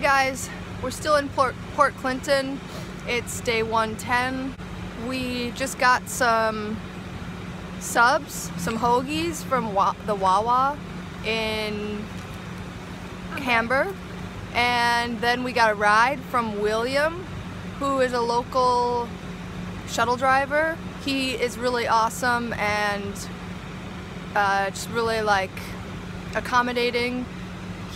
guys, we're still in Port Clinton. It's day 110. We just got some subs, some hoagies from the Wawa in Hamburg, and then we got a ride from William, who is a local shuttle driver. He is really awesome and just really like accommodating.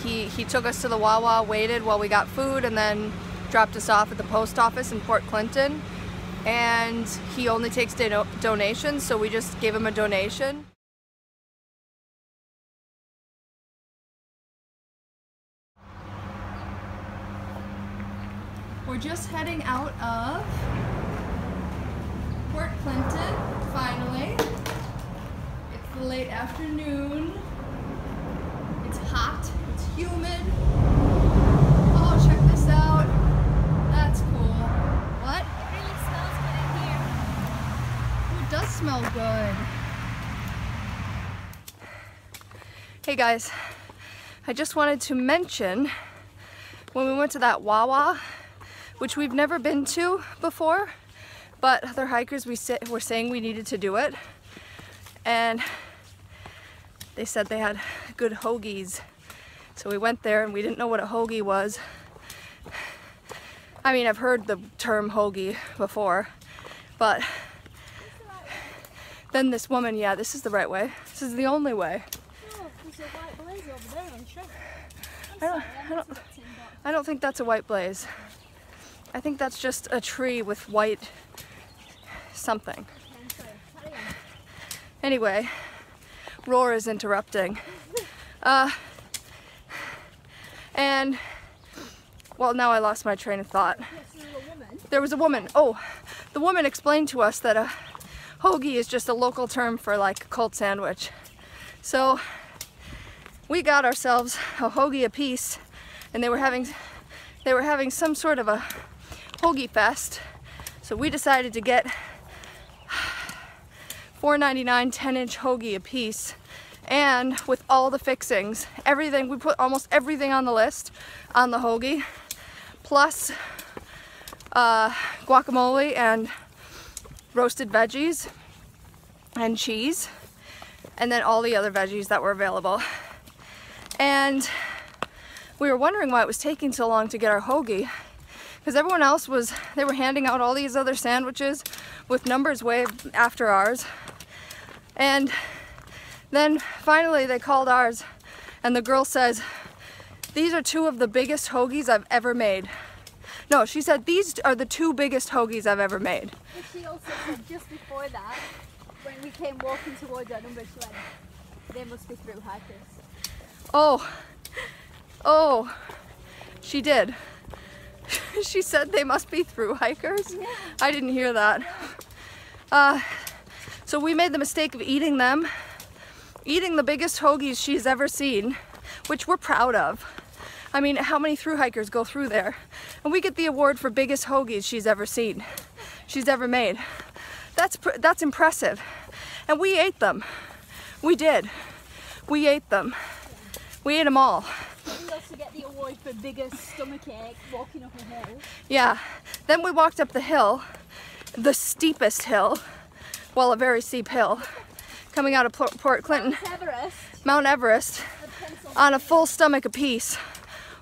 He took us to the Wawa, waited while we got food, and then dropped us off at the post office in Port Clinton. And he only takes donations, so we just gave him a donation. We're just heading out of Port Clinton, finally. It's the late afternoon. It's hot, it's humid. Oh, check this out. That's cool. What? It really smells good in here. Oh, it does smell good. Hey guys, I just wanted to mention when we went to that Wawa, which we've never been to before, but other hikers were saying we needed to do it, and they said they had good hoagies. So we went there and we didn't know what a hoagie was. I mean, I've heard the term hoagie before, but then this woman, yeah, this is the right way. This is the only way. Oh, there's a white blaze over there on shrimp. I don't think that's a white blaze. I think that's just a tree with white something. Anyway, Roar is interrupting. And, well, now I lost my train of thought. There was a woman. Oh, the woman explained to us that a hoagie is just a local term for like a cold sandwich. So we got ourselves a hoagie apiece, and they were having some sort of a hoagie fest. So we decided to get $4.99 10-inch hoagie a piece, and with all the fixings, everything, we put almost everything on the list on the hoagie, plus guacamole and roasted veggies and cheese, and then all the other veggies that were available. And we were wondering why it was taking so long to get our hoagie, because everyone else they were handing out all these other sandwiches with numbers way after ours. And then finally they called ours, and the girl says, "These are two of the biggest hoagies I've ever made." No, she said, "These are the two biggest hoagies I've ever made." But she also said just before that, when we came walking towards our number, she went, "They must be Thru-Hikers." Oh, she did. She said they must be Thru-Hikers? Yeah. I didn't hear that. So we made the mistake of eating them. Eating the biggest hoagies she's ever seen, which we're proud of. I mean, how many Thru-Hikers go through there? And we get the award for biggest hoagies she's ever seen, she's ever made. That's impressive. And we ate them. We did. We ate them. We ate them all. We also get the award for biggest stomachache walking up a hill. Yeah. Then we walked up the hill, the steepest hill, well, a very steep hill, coming out of Port Clinton, Mount Everest, on a full stomach apiece.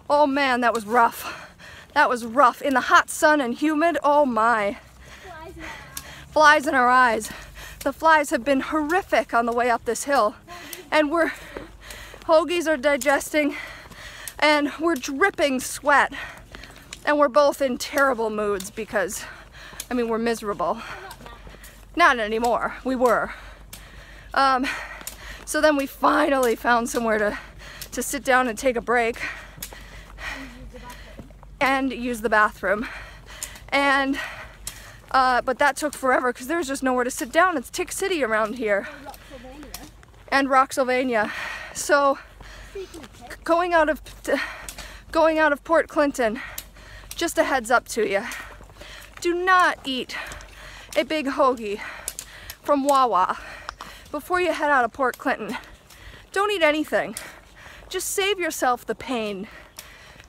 Oh man, that was rough. That was rough. In the hot sun and humid, oh my. Flies in our eyes. The flies have been horrific on the way up this hill. And hoagies are digesting, and we're dripping sweat. And we're both in terrible moods because, I mean, we're miserable. Not anymore, we were. So then we finally found somewhere to sit down and take a break and use the bathroom. And but that took forever because there was just nowhere to sit down. It's Tick City around here. And Rocksylvania. So going out of Port Clinton, just a heads up to you, do not eat a big hoagie from Wawa before you head out of Port Clinton. Don't eat anything. Just save yourself the pain.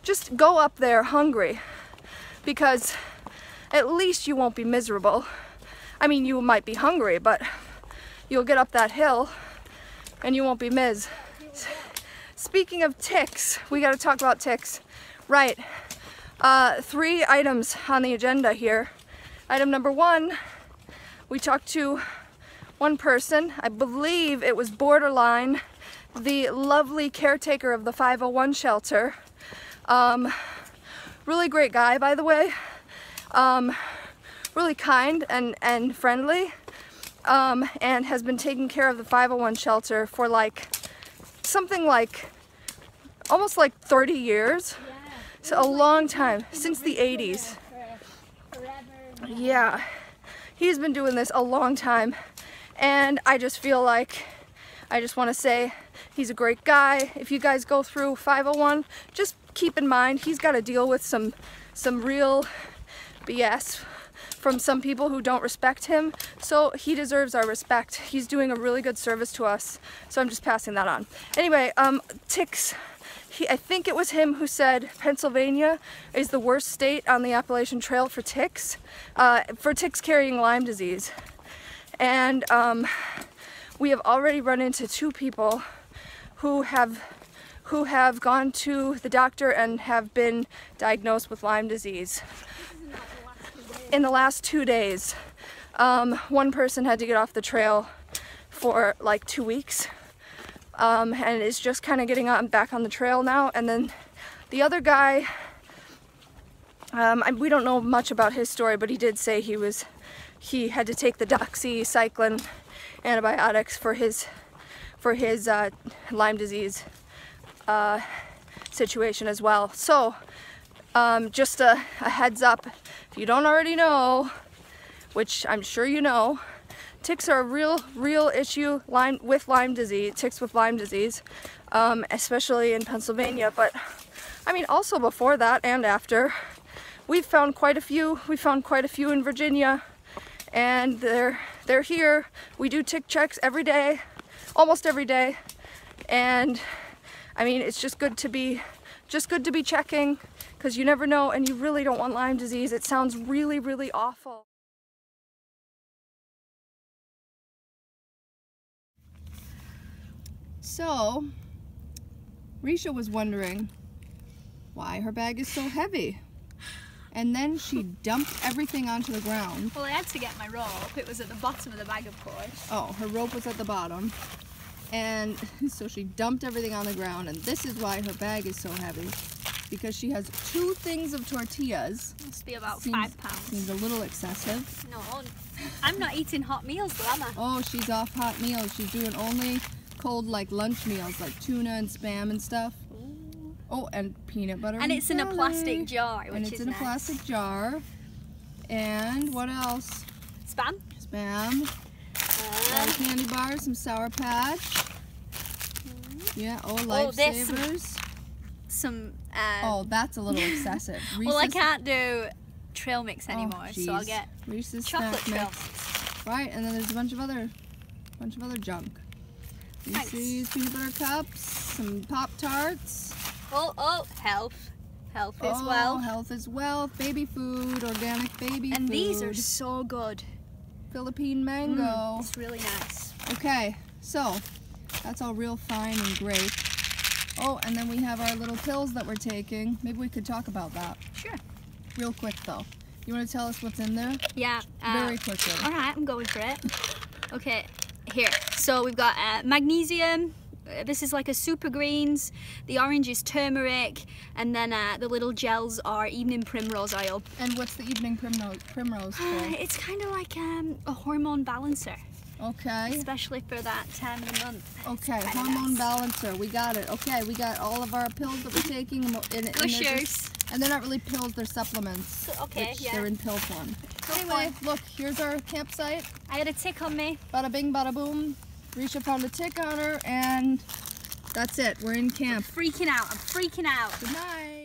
just go up there hungry, because at least you won't be miserable. I mean, you might be hungry, but you'll get up that hill and you won't be miz. Speaking of ticks, we got to talk about ticks. Right. 3 items on the agenda here. Item number 1, we talked to one person. I believe it was Borderline, the lovely caretaker of the 501 shelter. Really great guy, by the way. Really kind and friendly, and has been taking care of the 501 shelter for like something like almost like 30 years. Yeah. So a long time, since the 80s. Yeah, he's been doing this a long time, and I just feel like I just want to say he's a great guy. If you guys go through 501, just keep in mind he's got to deal with some real BS from some people who don't respect him, so he deserves our respect. He's doing a really good service to us, so I'm just passing that on. Anyway, ticks. I think it was him who said Pennsylvania is the worst state on the Appalachian Trail for ticks carrying Lyme disease. And we have already run into 2 people who have gone to the doctor and have been diagnosed with Lyme disease. In the last 2 days, one person had to get off the trail for like 2 weeks. And is just kind of getting back on the trail now. And then the other guy, we don't know much about his story, but he did say he had to take the doxycycline antibiotics for his Lyme disease situation as well. So just a heads up, if you don't already know, which I'm sure you know, ticks are a real issue with Lyme disease, ticks with Lyme disease, especially in Pennsylvania, but I mean also before that and after. We've found quite a few. We found quite a few in Virginia, and they're here. We do tick checks every day, almost every day, and I mean it's just good to be checking, because you never know, and you really don't want Lyme disease. It sounds really awful. So, Risha was wondering why her bag is so heavy. And then she dumped everything onto the ground. Well, I had to get my rope. It was at the bottom of the bag, of course. Oh, her rope was at the bottom. And so she dumped everything on the ground, and this is why her bag is so heavy. Because she has 2 things of tortillas. Must be about 5 pounds. Seems a little excessive. No, I'm not eating hot meals though, am I? Oh, she's off hot meals. She's doing only cold like lunch meals, like tuna and Spam and stuff. Ooh. Oh, and peanut butter. And it's in a plastic jar, which is nice. And it's in a plastic jar. And what else? Spam. Spam. Candy bars, some Sour Patch. Yeah, Lifesavers. Some. Oh, that's a little excessive. Reese's. Well, I can't do trail mix anymore, so I'll get Reese's chocolate trail mix. Right, and then there's a bunch of other junk. Reese's peanut butter cups, some Pop-Tarts. Oh, health as well. Health as well. Baby food, organic baby food. And these are so good. Philippine mango. It's really nice. Okay, so that's all real fine and great. Oh, and then we have our little pills that we're taking. Maybe we could talk about that. Sure. Real quick though. You want to tell us what's in there? Yeah. Very quickly. All right, I'm going for it. Okay, here. So we've got magnesium. This is like a super greens. The orange is turmeric, and then the little gels are evening primrose oil. And what's the evening primrose for? It's kind of like a hormone balancer. Okay. Especially for that time of the month. Okay, hormone balancer. We got it. Okay, we got all of our pills that we're taking. And they're not really pills, they're supplements. Okay, yeah. They're in pill form. Anyway, look, here's our campsite. I had a tick on me. Bada bing, bada boom. Risha found a tick on her, and that's it. We're in camp. I'm freaking out. Good night.